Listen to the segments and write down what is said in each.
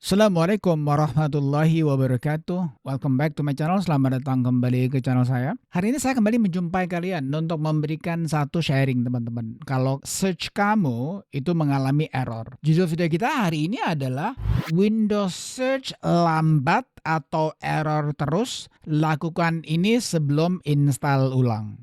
Assalamualaikum warahmatullahi wabarakatuh. Welcome back to my channel. Selamat datang kembali ke channel saya. Hari ini saya kembali menjumpai kalian untuk memberikan satu sharing teman-teman. Kalau search kamu itu mengalami error. Judul video kita hari ini adalah Windows Search lambat atau error terus. Lakukan ini sebelum install ulang.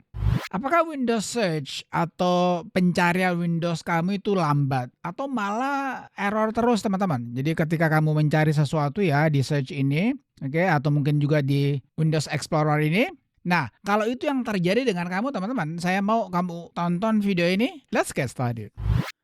Apakah Windows Search atau pencarian Windows kamu itu lambat atau malah error terus teman-teman? Jadi ketika kamu mencari sesuatu ya di search ini, oke, atau mungkin juga di Windows Explorer ini. Nah, kalau itu yang terjadi dengan kamu teman-teman, saya mau kamu tonton video ini. Let's get started.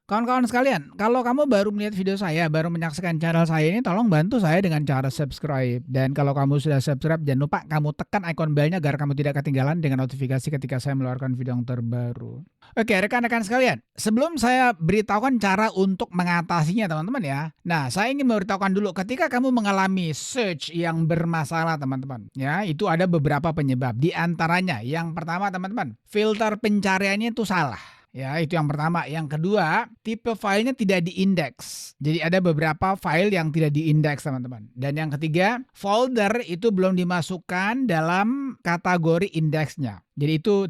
Kawan-kawan sekalian, kalau kamu baru melihat video saya, baru menyaksikan channel saya ini, tolong bantu saya dengan cara subscribe. Dan kalau kamu sudah subscribe, jangan lupa kamu tekan ikon belnya agar kamu tidak ketinggalan dengan notifikasi ketika saya mengeluarkan video yang terbaru. Oke, rekan-rekan sekalian, sebelum saya beritahukan cara untuk mengatasinya teman-teman ya. Nah, saya ingin memberitahukan dulu, ketika kamu mengalami search yang bermasalah teman-teman, ya, itu ada beberapa penyebab. Di antaranya, yang pertama teman-teman, filter pencariannya itu salah. Ya, itu yang pertama. Yang kedua, tipe filenya tidak diindeks. Jadi ada beberapa file yang tidak diindeks, teman-teman. Dan yang ketiga, folder itu belum dimasukkan dalam kategori indeksnya. Jadi itu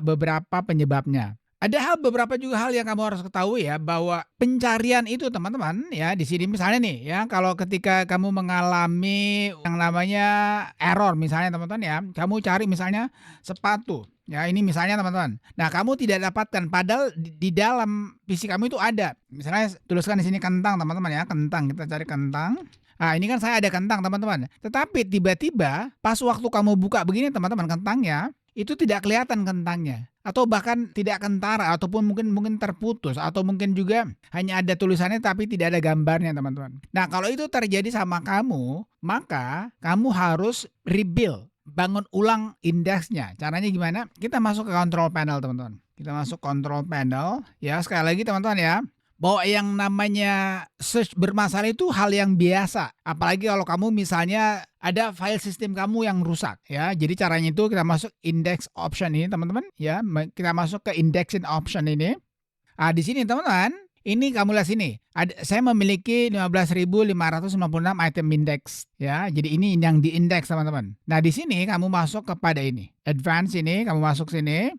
beberapa penyebabnya. Ada beberapa juga hal yang kamu harus ketahui ya, bahwa pencarian itu teman-teman ya, di sini misalnya nih ya, kalau ketika kamu mengalami yang namanya error misalnya teman-teman ya, kamu cari misalnya sepatu. Ya, ini misalnya teman-teman. Nah, kamu tidak dapatkan padahal di dalam PC kamu itu ada. Misalnya tuliskan di sini kentang teman-teman ya, kentang. Kita cari kentang. Nah, ini kan saya ada kentang teman-teman. Tetapi tiba-tiba pas waktu kamu buka begini teman-teman kentangnya, itu tidak kelihatan kentangnya. Atau bahkan tidak kentara ataupun mungkin terputus atau mungkin juga hanya ada tulisannya tapi tidak ada gambarnya teman-teman. Nah, kalau itu terjadi sama kamu, maka kamu harus rebuild. Bangun ulang indeksnya. Caranya gimana? Kita masuk ke control panel teman-teman. Kita masuk control panel. Ya, sekali lagi teman-teman ya. Bahwa yang namanya search bermasalah itu hal yang biasa. Apalagi kalau kamu misalnya ada file sistem kamu yang rusak ya. Jadi caranya itu kita masuk index option ini teman-teman ya. Kita masuk ke indexing option ini. Di sini teman-teman. Ini kamu lihat sini, saya memiliki 15.556 item index ya. Jadi ini yang diindeks teman-teman. Nah, di sini kamu masuk kepada ini. Advance ini, kamu masuk sini.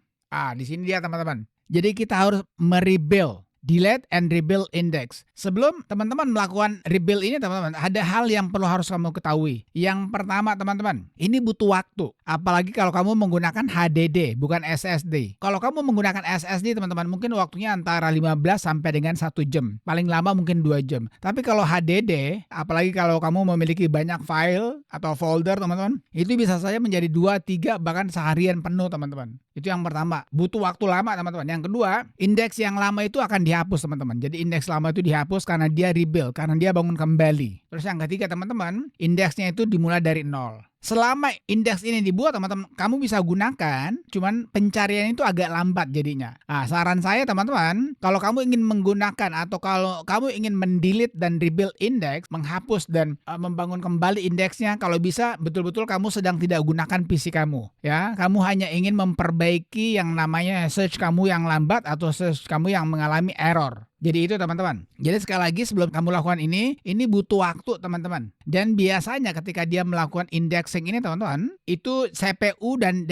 Di sini dia teman-teman. Jadi kita harus merebuild. Delete and rebuild index. Sebelum teman-teman melakukan rebuild ini teman-teman, ada hal yang perlu harus kamu ketahui. Yang pertama teman-teman, ini butuh waktu. Apalagi kalau kamu menggunakan HDD, bukan SSD. Kalau kamu menggunakan SSD teman-teman, mungkin waktunya antara 15 sampai dengan 1 jam. Paling lama mungkin 2 jam. Tapi kalau HDD, apalagi kalau kamu memiliki banyak file atau folder teman-teman, itu bisa saja menjadi 2, 3, bahkan seharian penuh teman-teman. Itu yang pertama, butuh waktu lama teman-teman. Yang kedua, indeks yang lama itu akan dihapus teman-teman. Jadi indeks lama itu dihapus karena dia rebuild, karena dia bangun kembali. Terus yang ketiga teman-teman, indeksnya itu dimulai dari nol. Selama indeks ini dibuat teman-teman, kamu bisa gunakan, cuman pencarian itu agak lambat jadinya. Saran saya teman-teman, kalau kamu ingin menggunakan atau kalau kamu ingin mendelete dan rebuild indeks, menghapus dan membangun kembali indeksnya, kalau bisa betul-betul kamu sedang tidak gunakan PC kamu. Ya, kamu hanya ingin memperbaiki yang namanya search kamu yang lambat atau search kamu yang mengalami error. Jadi itu teman-teman. Jadi sekali lagi sebelum kamu lakukan ini butuh waktu teman-teman. Dan biasanya ketika dia melakukan indexing ini teman-teman, itu CPU dan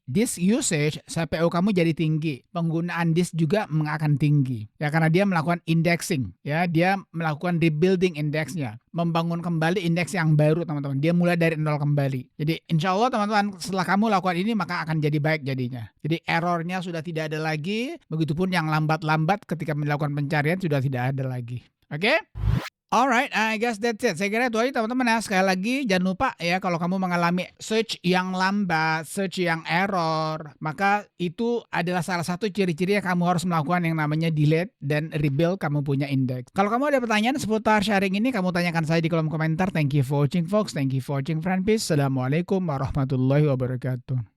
disk usage, CPU kamu jadi tinggi. Penggunaan disk juga akan tinggi. Ya, karena dia melakukan indexing. Ya, dia melakukan rebuilding indeksnya. Membangun kembali indeks yang baru teman-teman. Dia mulai dari nol kembali. Jadi insya Allah teman-teman, setelah kamu lakukan ini maka akan jadi baik jadinya. Jadi errornya sudah tidak ada lagi. Begitupun yang lambat-lambat ketika melakukan pencarian sudah tidak ada lagi. Oke? Alright, I guess that's it. Saya kira itu aja teman-teman ya. Sekali lagi jangan lupa ya, kalau kamu mengalami search yang lambat, search yang error, maka itu adalah salah satu ciri-ciri yang kamu harus melakukan yang namanya delete dan rebuild kamu punya indeks. Kalau kamu ada pertanyaan seputar sharing ini, kamu tanyakan saya di kolom komentar. Thank you for watching folks. Thank you for watching friend. Peace. Assalamualaikum warahmatullahi wabarakatuh.